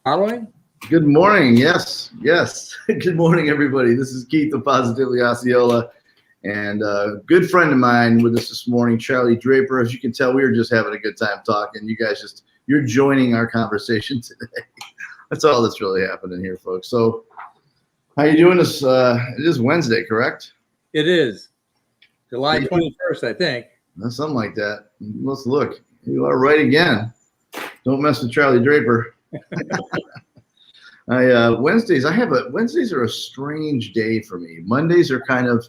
Following? Good morning. Yes. Good morning, everybody. This is Keith of Positively Osceola, and a good friend of mine with us this morning, Charlie Draper. As you can tell, we were just having a good time talking. You guys you're joining our conversation today. That's all that's really happening here, folks. So how you doing this? It is Wednesday, correct? It is. July 21st, I think. Something like that. Let's look. You are right again. Don't mess with Charlie Draper. Wednesdays are a strange day for me. Mondays are kind of,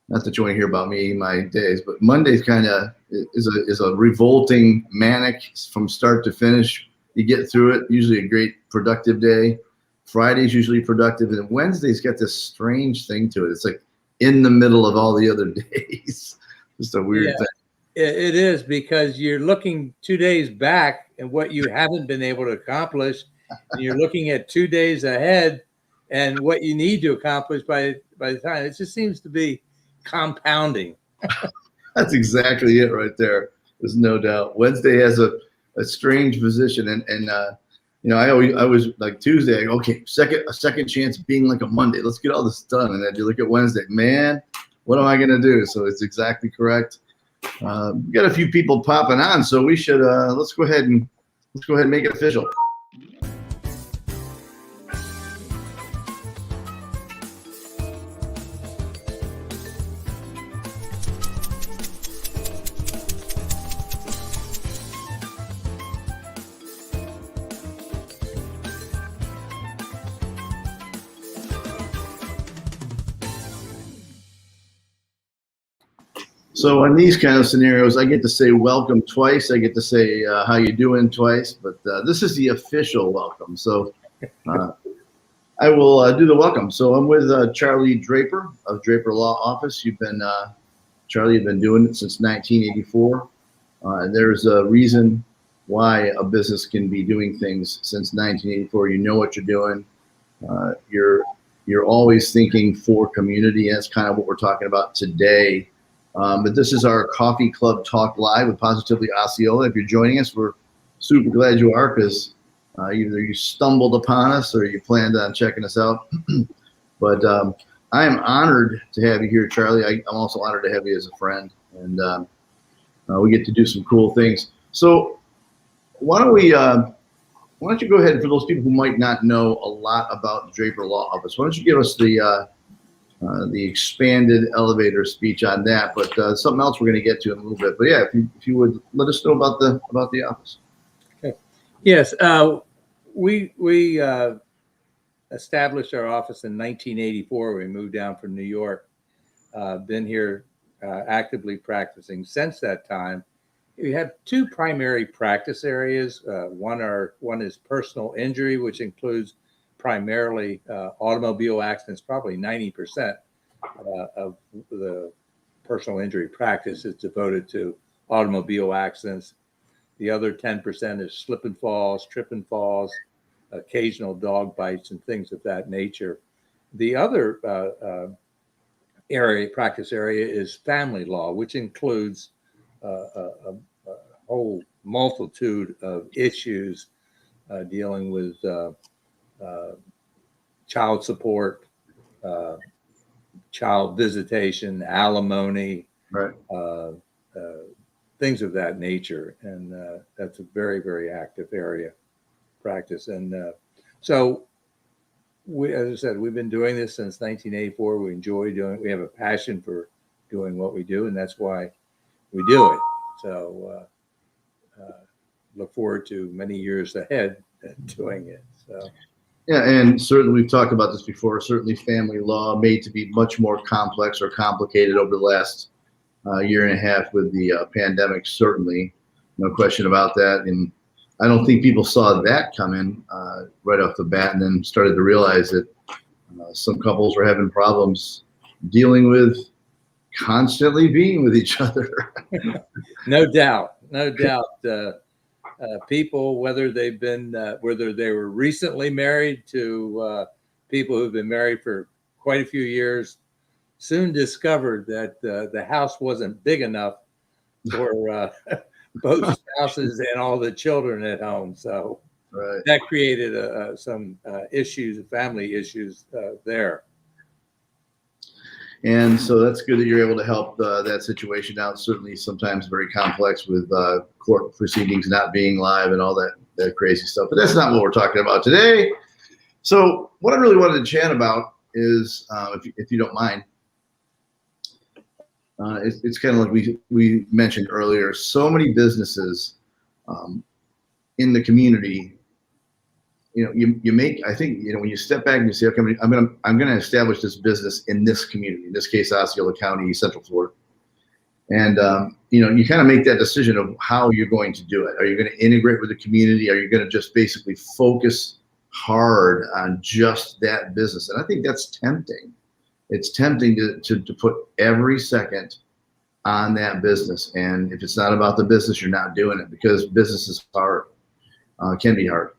not that you want to hear about me, my days, but Mondays kind of is a revolting, manic from start to finish. You get through it, usually a great productive day. Friday's usually productive, and Wednesday's got this strange thing to it. It's like in the middle of all the other days. Just a weird thing. It is, because you're looking 2 days back and what you haven't been able to accomplish. And you're looking at 2 days ahead and what you need to accomplish by the time. It just seems to be compounding. That's exactly it right there. There's no doubt. Wednesday has a strange position, and I was like Tuesday. Okay, a second chance being like a Monday. Let's get all this done, and then you look at Wednesday. Man, what am I gonna do? So it's exactly correct. We got a few people popping on, so we should let's go ahead and make it official. So in these kind of scenarios, I get to say welcome twice. I get to say how you doing twice, but this is the official welcome. So I will do the welcome. So I'm with Charlie Draper of Draper Law Office. Charlie, you've been doing it since 1984. There's a reason why a business can be doing things since 1984. You know what you're doing. You're always thinking for community. That's kind of what we're talking about today. But this is our Coffee Club Talk Live with Positively Osceola. If you're joining us, we're super glad you are, because either you stumbled upon us or you planned on checking us out. But I am honored to have you here, Charlie. I'm also honored to have you as a friend, and we get to do some cool things. So why don't you go ahead, for those people who might not know a lot about Draper Law Office, why don't you give us the expanded elevator speech on that, but something else we're going to get to in a little bit. But yeah, if you would let us know about the office. Okay. Yes, we established our office in 1984. We moved down from New York. Been here actively practicing since that time. We have two primary practice areas. One is personal injury, which includes primarily automobile accidents. Probably 90% of the personal injury practice is devoted to automobile accidents. The other 10% is slip and falls, trip and falls, occasional dog bites, and things of that nature. The other practice area is family law, which includes a whole multitude of issues dealing with child support, child visitation, alimony, right. Things of that nature. And that's a very, very active area practice. And so, as I said, we've been doing this since 1984. We enjoy doing it. We have a passion for doing what we do, and that's why we do it. So look forward to many years ahead doing it. So. Yeah, and certainly we've talked about this before. Certainly family law made to be much more complex or complicated over the last year and a half with the pandemic, certainly. No question about that. And I don't think people saw that coming right off the bat, and then started to realize that some couples were having problems dealing with constantly being with each other. No doubt. People, whether they were recently married to people who've been married for quite a few years, soon discovered that the house wasn't big enough for both spouses and all the children at home. So Right. that created some issues, family issues there. And so that's good that you're able to help that situation out. Certainly, sometimes very complex with court proceedings not being live and all that crazy stuff. But that's not what we're talking about today. So, what I really wanted to chat about is, if you don't mind, it's kind of like we mentioned earlier. So many businesses in the community. You make, I think, when you step back and you say, okay, I'm gonna establish this business in this community, in this case, Osceola County, Central Florida. And, you kind of make that decision of how you're going to do it. Are you going to integrate with the community? Are you going to just basically focus hard on just that business? And I think that's tempting. It's tempting to put every second on that business. And if it's not about the business, you're not doing it, because business is hard, can be hard.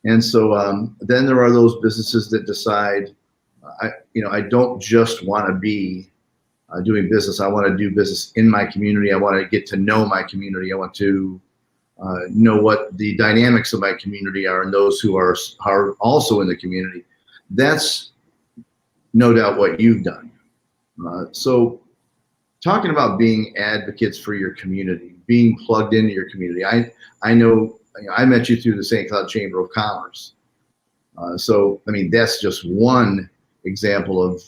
And so then there are those businesses that decide, I don't just want to be doing business. I want to do business in my community. I want to get to know my community. I want to know what the dynamics of my community are, and those who are also in the community. That's no doubt what you've done. So talking about being advocates for your community, being plugged into your community. I know I met you through the St. Cloud Chamber of Commerce. So, I mean, that's just one example of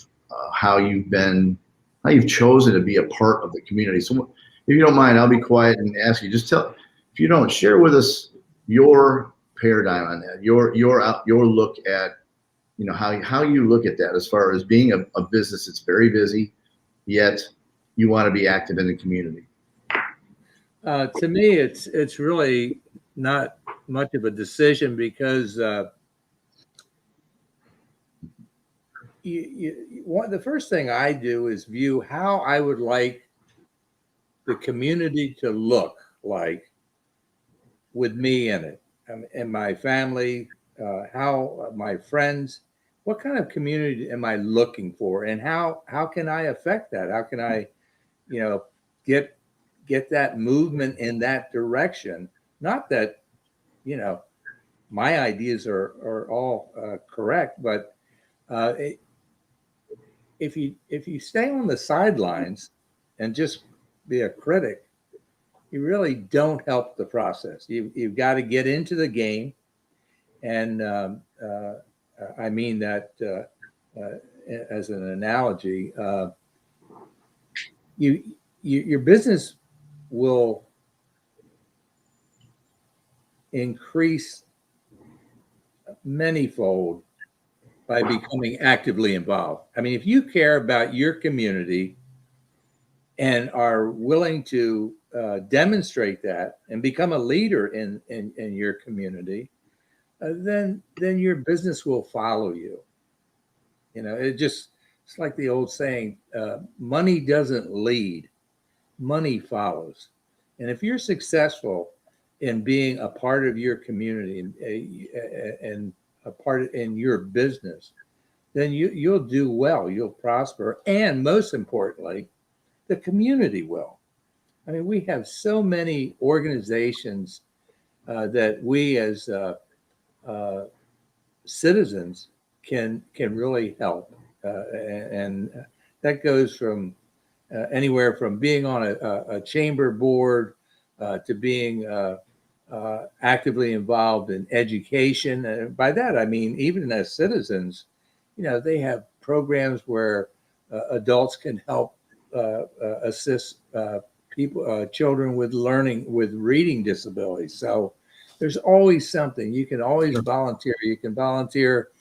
how you've chosen to be a part of the community. So if you don't mind, I'll be quiet and ask you, if you don't, share with us your paradigm on that, your look at, how you look at that as far as being a business that's very busy, yet you want to be active in the community. To me, it's really not much of a decision, because the first thing I do is view how I would like the community to look like with me in it, and my family, how my friends, what kind of community am I looking for, and how can I affect that? How can I, get that movement in that direction? Not that, my ideas are all correct, but if you stay on the sidelines and just be a critic, you really don't help the process. You've got to get into the game, and I mean that as an analogy. Your business will increase manyfold by becoming actively involved. I mean, if you care about your community and are willing to demonstrate that and become a leader in your community, then your business will follow you. It's like the old saying, money doesn't lead, money follows. And if you're successful in being a part of your community and a part in your business, then you'll do well, you'll prosper, and most importantly, the community will. I mean, we have so many organizations that we as citizens can really help, and that goes from anywhere from being on a chamber board to being actively involved in education. And by that, I mean, even as citizens, they have programs where adults can help assist children with reading disabilities. So there's always something. You can always volunteer. You can volunteer,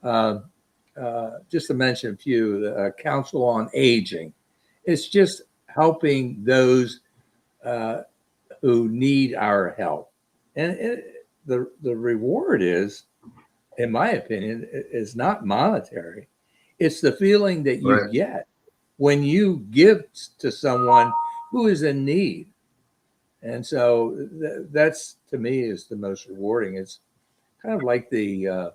just to mention a few, the Council on Aging. It's just helping those who need our help. And the reward is, in my opinion, is not monetary. It's the feeling that you get when you give to someone who is in need. And so that's, to me, is the most rewarding. It's kind of like the,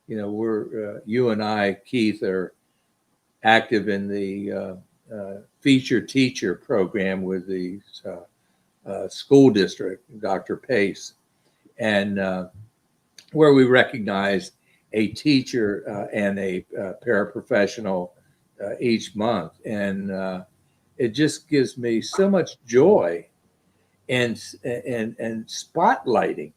you and I, Keith, are active in the feature teacher program with the school district, Dr. Pace. And where we recognize a teacher and a paraprofessional each month. And it just gives me so much joy and spotlighting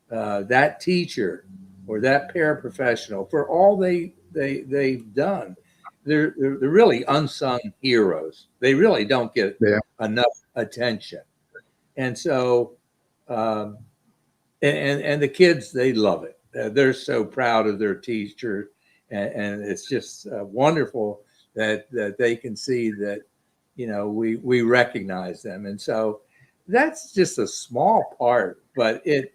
that teacher or that paraprofessional for all they've done. They're really unsung heroes. They really don't get enough attention. And so, and the kids, they love it. They're so proud of their teacher, and it's just wonderful that they can see that, you know, we recognize them. And so that's just a small part, but it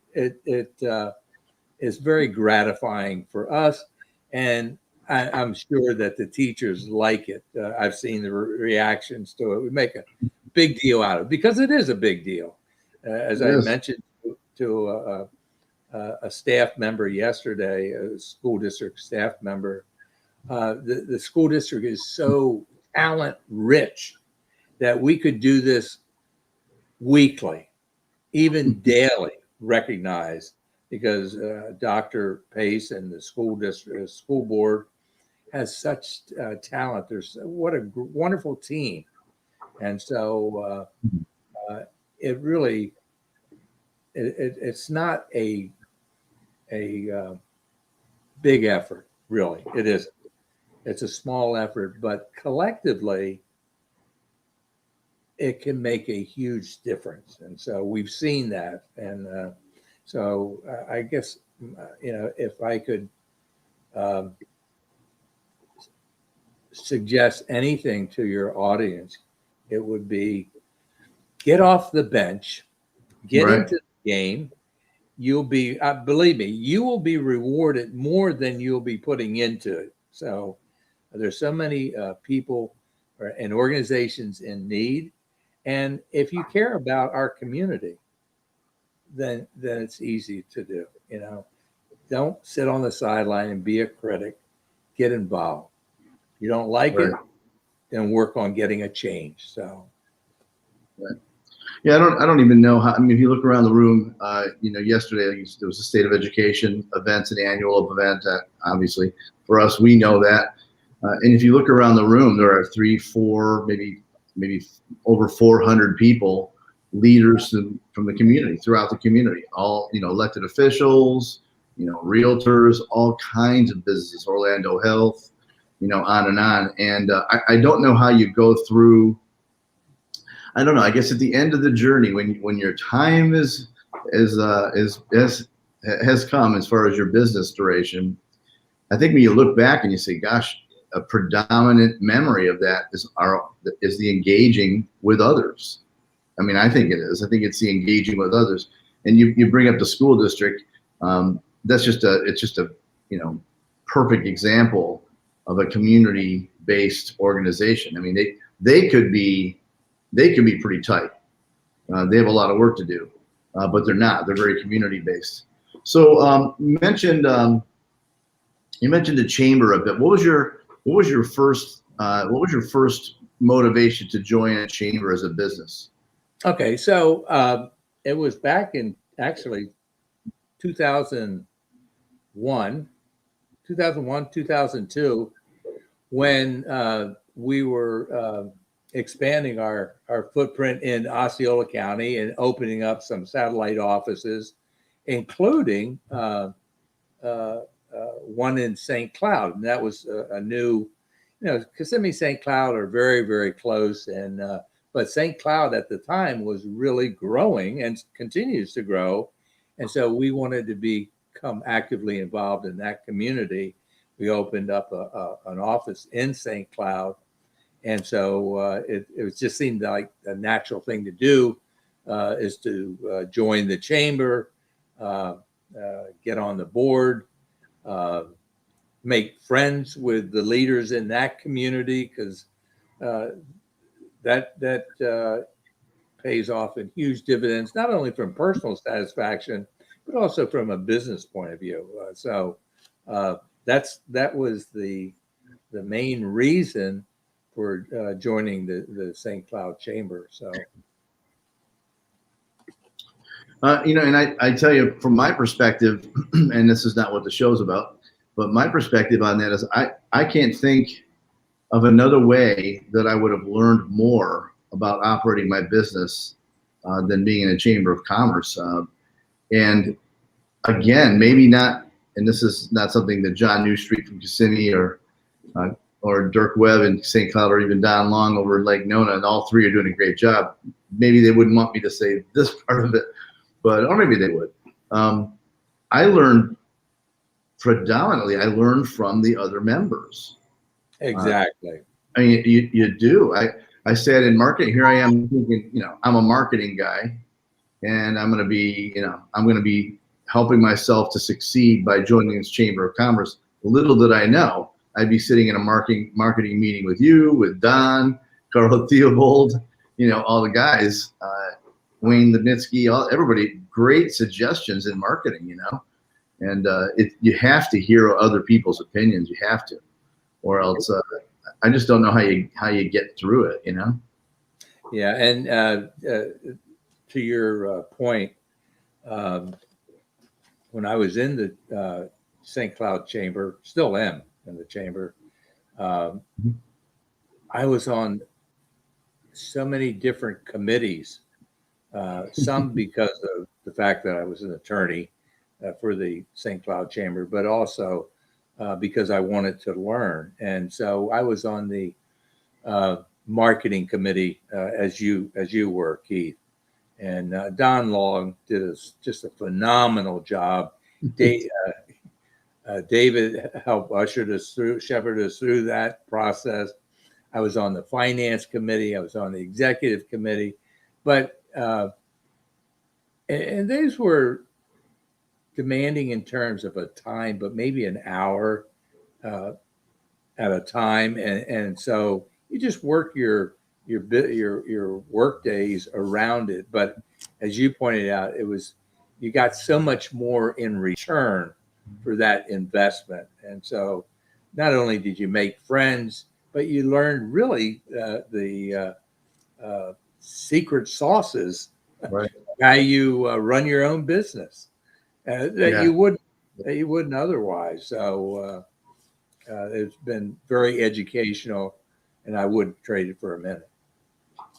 is very gratifying for us, and I'm sure that the teachers like it. I've seen the reactions to it. We make a big deal out of it because it is a big deal. As I mentioned to a staff member yesterday, a school district staff member, the school district is so talent rich that we could do this weekly, even daily, recognized, because Dr. Pace and the school district, school board has such talent. There's what a wonderful team, and so it really it's not a big effort, really. It isn't. It's a small effort, but collectively, it can make a huge difference. And so we've seen that. And so I guess, you know, if I could suggest anything to your audience, it would be get off the bench, get into the game. You'll be, believe me, you will be rewarded more than you'll be putting into it. So there's so many people and organizations in need. And if you care about our community, then it's easy to do. You know, don't sit on the sideline and be a critic. Get involved. You don't like it, then work on getting a change. So, yeah, I don't even know how. I mean, if you look around the room, you know, yesterday there was a state of education events, an annual event. Obviously, for us, we know that. And if you look around the room, there are 3, 4, maybe over 400 people, leaders from the community, throughout the community, all, you know, elected officials, you know, realtors, all kinds of businesses, Orlando Health, you know, on and on. And I don't know how you go through. I don't know. I guess at the end of the journey, when your time has come as far as your business duration, I think when you look back and you say, "Gosh, a predominant memory of that is the engaging with others." I mean, I think it is. I think it's the engaging with others. And you bring up the school district. It's just a you know, perfect example of a community-based organization. I mean, they could be pretty tight. They have a lot of work to do, but they're not. They're very community-based. So you mentioned the chamber a bit. What was your first motivation to join a chamber as a business? Okay, so it was back in actually 2001, 2002, when we were expanding our footprint in Osceola County and opening up some satellite offices, including one in St. Cloud. And that was a new, you know, Kissimmee, St. Cloud are very, very close. And but St. Cloud at the time was really growing and continues to grow. And so we wanted to become actively involved in that community. We opened up an office in St. Cloud. And so it was just seemed like a natural thing to do is to join the chamber, get on the board, make friends with the leaders in that community, because that pays off in huge dividends, not only from personal satisfaction, but also from a business point of view. So that was the main reason for joining the St. Cloud Chamber. So, And I tell you from my perspective, and this is not what the show's about, but my perspective on that is I can't think of another way that I would have learned more about operating my business than being in a chamber of commerce. And again, maybe not, and this is not something that John Newstreet from Kissimmee or Dirk Webb in St. Cloud or even Don Long over in Lake Nona, and all three are doing a great job. Maybe they wouldn't want me to say this part of it, or maybe they would. I learned predominantly, I learned from the other members. Exactly. I mean, you do. I sat in marketing. Here I am thinking, I'm a marketing guy, and I'm going to be helping myself to succeed by joining this Chamber of Commerce. Little did I know, I'd be sitting in a marketing meeting with you, with Don, Carl Theobald, all the guys, Wayne Lipnitsky, everybody, great suggestions in marketing, and you have to hear other people's opinions. You have to, or else I just don't know how you get through it, Yeah, and to your point, when I was in the St. Cloud Chamber, still am in the chamber, I was on so many different committees, some because of the fact that I was an attorney for the St. Cloud Chamber, but also because I wanted to learn. And so I was on the marketing committee as you were, Keith. And Don Long did just a phenomenal job. David helped shepherd us through that process. I was on the finance committee. I was on the executive committee, but and these were demanding in terms of a time, but maybe an hour at a time, and so you just work your work days around it. But as you pointed out, you got so much more in return for that investment, and so not only did you make friends, but you learned really the secret sauces, Right. how you run your own business that you wouldn't otherwise. So it's been very educational, and I wouldn't trade it for a minute.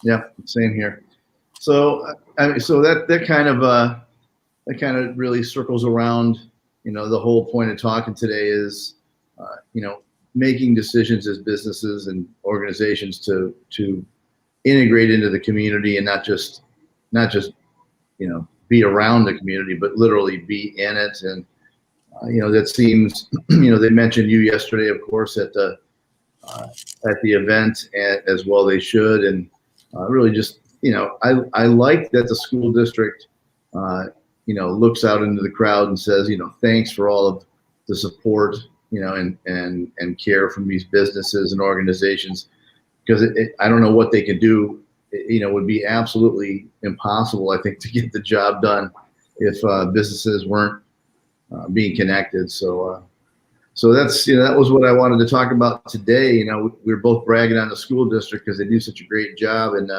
Yeah, same here. So that kind of really circles around. The whole point of talking today is, making decisions as businesses and organizations to integrate into the community and not just be around the community, but literally be in it. And that seems, they mentioned you yesterday, of course, at the event, as well they should. And really just, I like that the school district, looks out into the crowd and says, thanks for all of the support, and care from these businesses and organizations, because I don't know what they can do. It would be absolutely impossible, I think, to get the job done if businesses weren't being connected. So that's, that was what I wanted to talk about today. We were both bragging on the school district because they do such a great job, and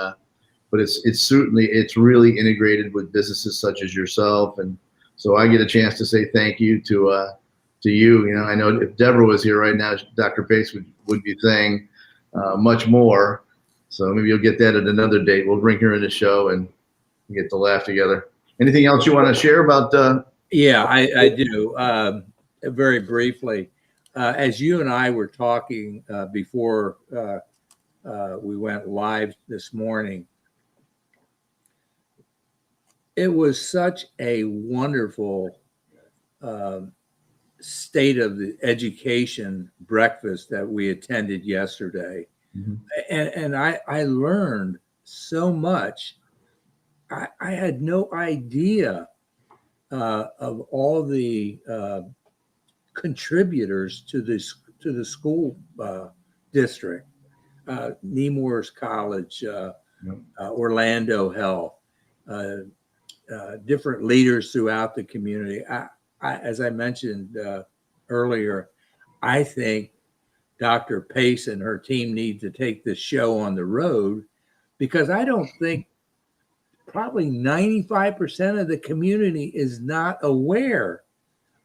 but it's really integrated with businesses such as yourself, and so I get a chance to say thank you to you. I know if Deborah was here right now, Dr. Pace would be saying much more. So maybe you'll get that at another date. We'll bring her in the show and get to laugh together. Anything else you want to share about? Yeah, I do. Very briefly, as you and I were talking before we went live this morning, it was such a wonderful state of the education breakfast that we attended yesterday. Mm-hmm. And I learned so much. I had no idea of all the contributors to the school district, Nemours College, Orlando Health, different leaders throughout the community. As I mentioned earlier, I think Dr. Pace and her team need to take this show on the road, because I don't think probably 95% of the community is not aware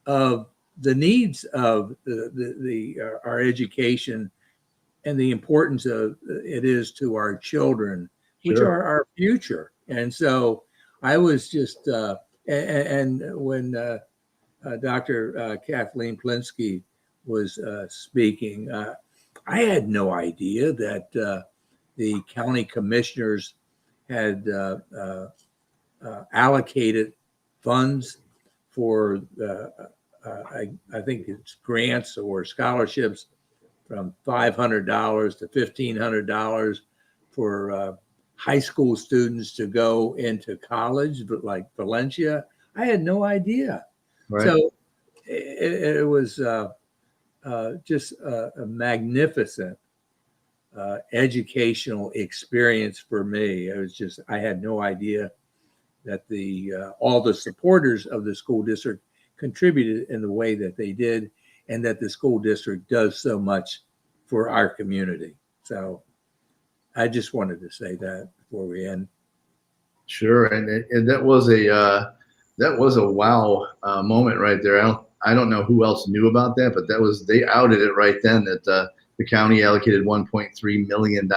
of the needs of our education and the importance of it is to our children, which Sure. are our future. And so I was just, and when Dr. Kathleen Plinsky was speaking, I had no idea that the county commissioners had allocated funds for I think it's grants or scholarships from $500 to $1,500 for high school students to go into college, but like Valencia. I had no idea. Right. So it was just a magnificent educational experience for me. It was just, I had no idea that all the supporters of the school district contributed in the way that they did, and that the school district does so much for our community. So I just wanted to say that before we end. Sure, and that was a wow moment right there. I don't know who else knew about that, but they outed it right then that the county allocated $1.3 million.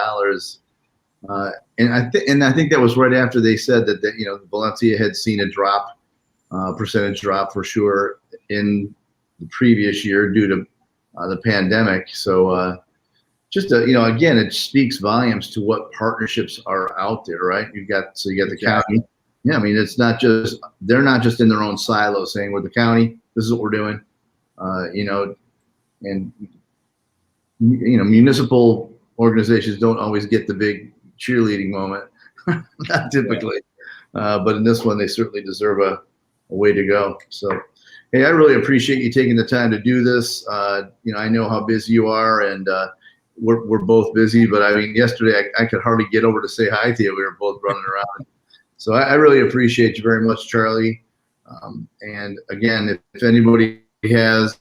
And I think that was right after they said that Valencia had seen a percentage drop for sure in the previous year due to the pandemic. So just again, it speaks volumes to what partnerships are out there, right? You got the county. Yeah, I mean, they're not just in their own silo saying we're the county, this is what we're doing. And municipal organizations don't always get the big cheerleading moment, not typically. But in this one, they certainly deserve a way to go. So, hey, I really appreciate you taking the time to do this. I know how busy you are, and we're both busy. But I mean, yesterday I could hardly get over to say hi to you. We were both running around. So I really appreciate you very much, Charlie. And again, if anybody has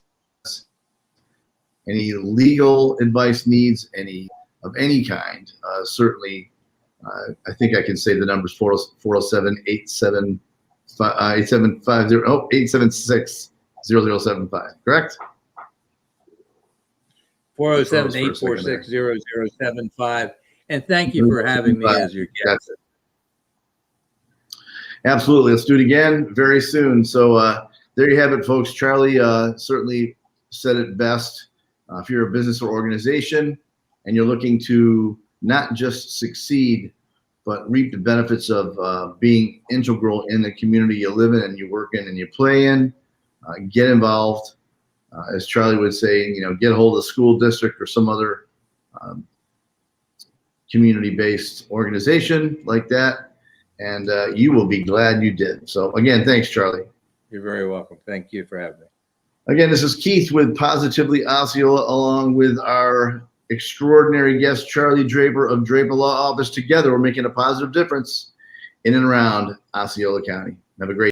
any legal advice needs, any of any kind, certainly, I think I can say the numbers 407-876-0075, correct? 407-846-0075. And thank you for having me as your guest. Absolutely. Let's do it again very soon. So there you have it, folks. Charlie certainly said it best. If you're a business or organization and you're looking to not just succeed, but reap the benefits of being integral in the community you live in and you work in and you play in, get involved. As Charlie would say, get a hold of the school district or some other community-based organization like that, and you will be glad you did. So again, thanks, Charlie. You're very welcome. Thank you for having me. Again, this is Keith with Positively Osceola, along with our extraordinary guest, Charlie Draper of Draper Law Office. Together, we're making a positive difference in and around Osceola County. Have a great